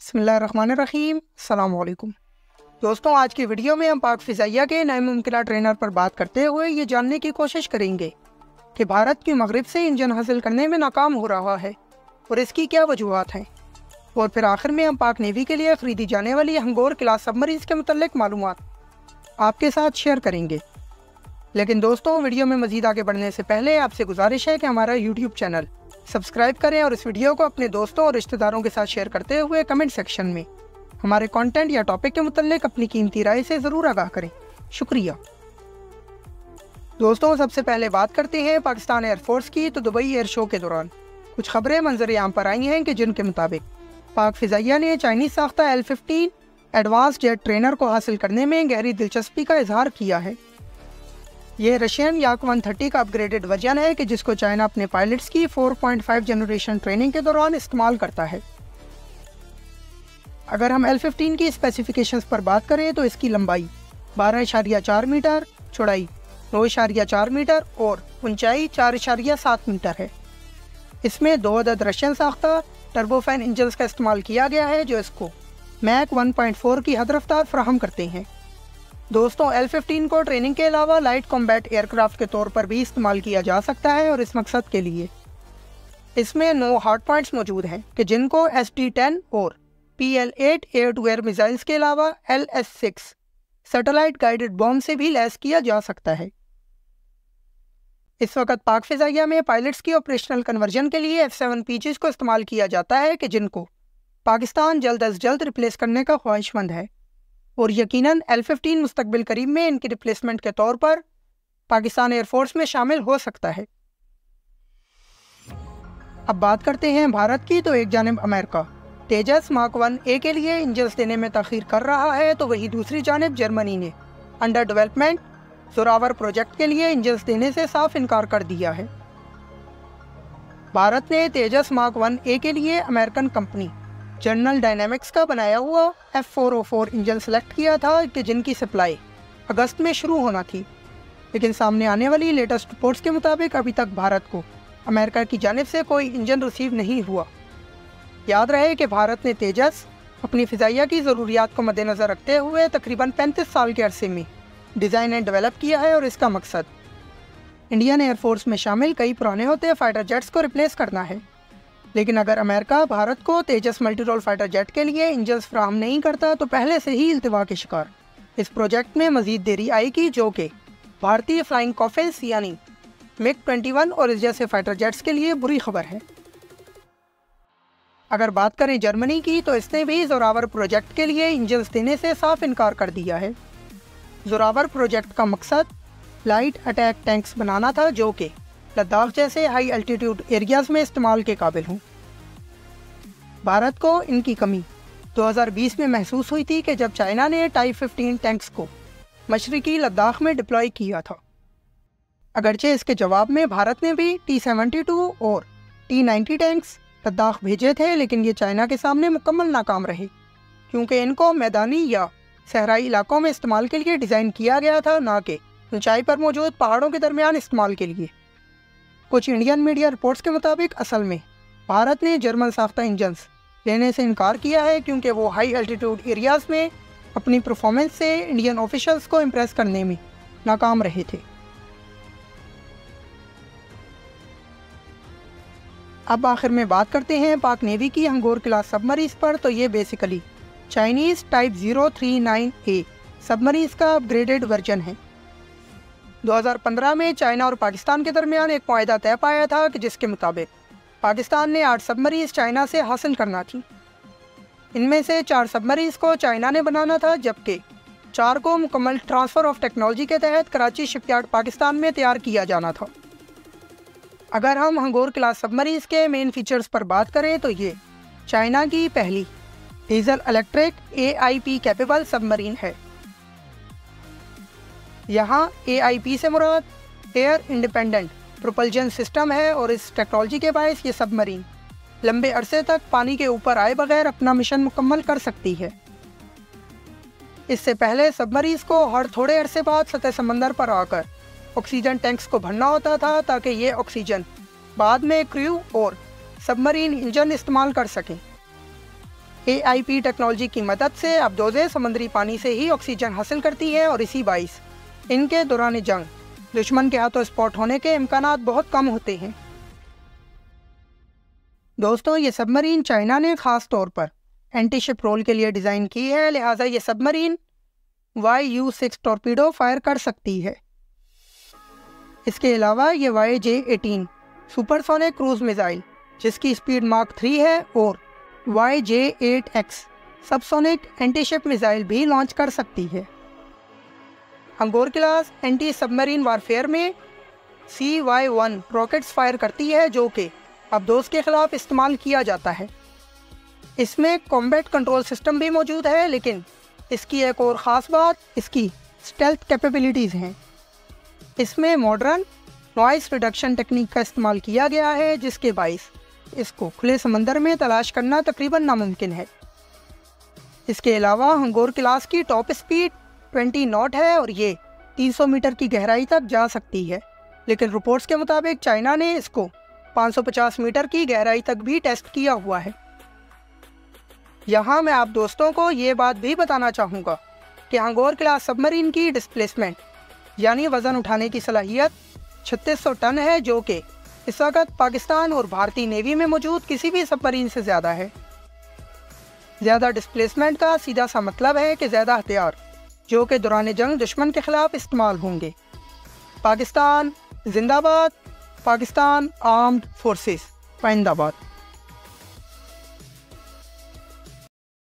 बिस्मिल्लाहिर्रहमानिर्रहीम, अस्सलाम वालेकुम। दोस्तों, आज की वीडियो में हम पाक फ़िज़ाइया के नए मुमकिन ट्रेनर पर बात करते हुए ये जानने की कोशिश करेंगे कि भारत की मगरिब से इंजन हासिल करने में नाकाम हो रहा है और इसकी क्या वजूहात हैं। और फिर आखिर में हम पाक नेवी के लिए ख़रीदी जाने वाली हंगोर क्लास सबमरीन के मुतल्लिक मालूमात आपके साथ शेयर करेंगे। लेकिन दोस्तों, वीडियो में मज़ीद आगे बढ़ने से पहले आपसे गुजारिश है कि हमारा यूट्यूब चैनल सब्सक्राइब करें और इस वीडियो को अपने दोस्तों और रिश्तेदारों के साथ शेयर करते हुए कमेंट सेक्शन में हमारे कंटेंट या टॉपिक के मुतल्लिक अपनी कीमती राय से ज़रूर आगाह करें। शुक्रिया। दोस्तों, सबसे पहले बात करते हैं पाकिस्तान एयरफोर्स की। तो दुबई एयर शो के दौरान कुछ खबरें मंजर आम पर आई हैं कि जिनके मुताबिक पाक फ़िज़ाइया ने चाइनीज़ साख्ता L-15 एडवांस जेट ट्रेनर को हासिल करने में गहरी दिलचस्पी का इजहार किया है। यह रशियन याक 130 का अपग्रेडेड वर्जन है कि जिसको चाइना अपने पायलट्स की 4.5 जनरेशन ट्रेनिंग के दौरान इस्तेमाल करता है। अगर हम L-15 की स्पेसिफिकेशंस पर बात करें तो इसकी लंबाई 12.4 मीटर, चौड़ाई 9.4 मीटर और ऊंचाई 4.7 मीटर है। इसमें 2 अदद रशियन साख्ता टर्बोफैन इंजन्स का इस्तेमाल किया गया है जो इसको मैक 1.4 की हद रफ्तार फराहम करते हैं। दोस्तों, L-15 को ट्रेनिंग के अलावा लाइट कॉम्बैट एयरक्राफ्ट के तौर पर भी इस्तेमाल किया जा सकता है और इस मकसद के लिए इसमें 9 हार्ड पॉइंट्स मौजूद हैं कि जिनको SD-10 और PL-8 air to air missiles के अलावा LS-6 सैटेलाइट गाइडेड बॉम्ब से भी लैस किया जा सकता है। इस वक्त पाक फ़िज़ाइया में पायलट्स की ऑपरेशनल कन्वर्जन के लिए F-7 पीचेस को इस्तेमाल किया जाता है कि जिनको पाकिस्तान जल्द अज जल्द रिप्लेस करने का ख्वाहिशमंद है और यकीनन L-15 मुस्तकबिल करीब में इनकी रिप्लेसमेंट के तौर पर पाकिस्तान एयरफोर्स में शामिल हो सकता है। अब बात करते हैं भारत की। तो एक जानिब अमेरिका तेजस मार्क 1A के लिए इंजन्स देने में तखीर कर रहा है, तो वहीं दूसरी जानिब जर्मनी ने अंडर डेवलपमेंट जोरावर प्रोजेक्ट के लिए इंजन्स देने से साफ इनकार कर दिया है। भारत ने तेजस मार्क 1A के लिए अमेरिकन कंपनी जनरल डायनामिक्स का बनाया हुआ F404 इंजन सेलेक्ट किया था कि जिनकी सप्लाई अगस्त में शुरू होना थी, लेकिन सामने आने वाली लेटेस्ट रिपोर्ट्स के मुताबिक अभी तक भारत को अमेरिका की जानिब से कोई इंजन रिसीव नहीं हुआ। याद रहे कि भारत ने तेजस अपनी फ़िज़ाइया की ज़रूरियात को मद्देनज़र रखते हुए तकरीबन 35 साल के अरसे में डिज़ाइन एंड डेवलप किया है और इसका मकसद इंडियन एयरफोर्स में शामिल कई पुराने होते फाइटर जेट्स को रिप्लेस करना है। लेकिन अगर अमेरिका भारत को तेजस मल्टी रोल फाइटर जेट के लिए इंजन्स फ्राहम नहीं करता तो पहले से ही इल्तिवा के शिकार इस प्रोजेक्ट में मज़ीद देरी आएगी, जो कि भारतीय फ्लाइंग कॉफिल्स यानी MiG-21 और इस जैसे फाइटर जेट्स के लिए बुरी खबर है। अगर बात करें जर्मनी की, तो इसने भी जोरावर प्रोजेक्ट के लिए इंजन्स देने से साफ इनकार कर दिया है। जोरावर प्रोजेक्ट का मकसद लाइट अटैक टैंक्स बनाना था जो कि लद्दाख जैसे हाई अल्टीट्यूड एरियाज़ में इस्तेमाल के काबिल हों। भारत को इनकी कमी 2020 में महसूस हुई थी कि जब चाइना ने टाइप 15 टैंक्स को मशरकी लद्दाख में डिप्लॉय किया था। अगरचे इसके जवाब में भारत ने भी T-72 और T-90 टैंक्स लद्दाख भेजे थे, लेकिन ये चाइना के सामने मुकम्मल नाकाम रहे क्योंकि इनको मैदानी या सहराई इलाकों में इस्तेमाल के लिए डिज़ाइन किया गया था, ना कि ऊंचाई पर मौजूद पहाड़ों के दरमियान इस्तेमाल के लिए। कुछ इंडियन मीडिया रिपोर्ट्स के मुताबिक असल में भारत ने जर्मन साख्ता इंजन्स लेने से इनकार किया है क्योंकि वो हाई अल्टीट्यूड एरियाज़ में अपनी परफॉर्मेंस से इंडियन ऑफिशियल्स को इम्प्रेस करने में नाकाम रहे थे। अब आखिर में बात करते हैं पाक नेवी की हंगोर क्लास सबमरीन्स पर। तो ये basically Chinese type 039A submarines का अपग्रेडेड वर्जन है। 2015 में चाइना और पाकिस्तान के दरमियान एक मुआहदा तय पाया था कि जिसके मुताबिक पाकिस्तान ने 8 सबमरीन्स चाइना से हासिल करना थी। इनमें से 4 सबमरीन्स को चाइना ने बनाना था, जबकि 4 को मुकम्मल ट्रांसफ़र ऑफ टेक्नोलॉजी के तहत कराची शिपयार्ड पाकिस्तान में तैयार किया जाना था। अगर हम हंगोर क्लास सबमरीन्स के मेन फीचर्स पर बात करें तो ये चाइना की पहली diesel electric AIP capable submarine है। यहाँ AIP से मुराद एयर इंडिपेंडेंट प्रोपल्जन सिस्टम है और इस टेक्नोलॉजी के बायस ये सबमरीन लंबे अरसे तक पानी के ऊपर आए बगैर अपना मिशन मुकम्मल कर सकती है। इससे पहले सबमरीन्स को हर थोड़े अरसे बाद सतह समंदर पर आकर ऑक्सीजन टैंक्स को भरना होता था ताकि ये ऑक्सीजन बाद में क्रू और सबमरीन इंजन इस्तेमाल कर सकें। AIP टेक्नोलॉजी की मदद से अबदोज़ें समुद्री पानी से ही ऑक्सीजन हासिल करती है और इसी बाइस इनके दौरान जंग दुश्मन के हाथों स्पॉट होने के इम्कानात बहुत कम होते हैं। दोस्तों, ये सबमरीन चाइना ने ख़ास तौर पर एंटी शिप रोल के लिए डिज़ाइन की है, लिहाजा ये सबमरीन YU-6 टॉर्पीडो फायर कर सकती है। इसके अलावा ये YJ-18 सुपरसोनिक क्रूज मिसाइल जिसकी स्पीड मार्क 3 है और YJ-8X subsonic anti ship missile भी लॉन्च कर सकती है। Hangor class anti submarine warfare में CY-1 रॉकेट्स फायर करती है जो कि अबदोज़ के खिलाफ इस्तेमाल किया जाता है। इसमें कॉम्बैट कंट्रोल सिस्टम भी मौजूद है, लेकिन इसकी एक और ख़ास बात इसकी स्टेल्थ कैपेबिलिटीज़ हैं। इसमें मॉडर्न नॉइस रिडक्शन टेक्निक का इस्तेमाल किया गया है जिसके बाइस इसको खुले समंदर में तलाश करना तकरीबन नामुमकिन है। इसके अलावा हंगोर क्लास की टॉप स्पीड 20 नॉट है और ये 300 मीटर की गहराई तक जा सकती है, लेकिन रिपोर्ट्स के मुताबिक चाइना ने इसको 550 मीटर की गहराई तक भी टेस्ट किया हुआ है। यहाँ मैं आप दोस्तों को ये बात भी बताना चाहूँगा कि हंगोर क्लास सबमरीन की डिस्प्लेसमेंट यानी वज़न उठाने की सलाहियत 3600 टन है, जो कि इस वक्त पाकिस्तान और भारतीय नेवी में मौजूद किसी भी सबमरीन से ज़्यादा है। ज़्यादा डिस्प्लेसमेंट का सीधा सा मतलब है कि ज़्यादा हथियार जो कि दौरान जंग दुश्मन के खिलाफ इस्तेमाल होंगे। पाकिस्तान जिंदाबाद, पाकिस्तान आर्म्ड फोर्सेस जिंदाबाद।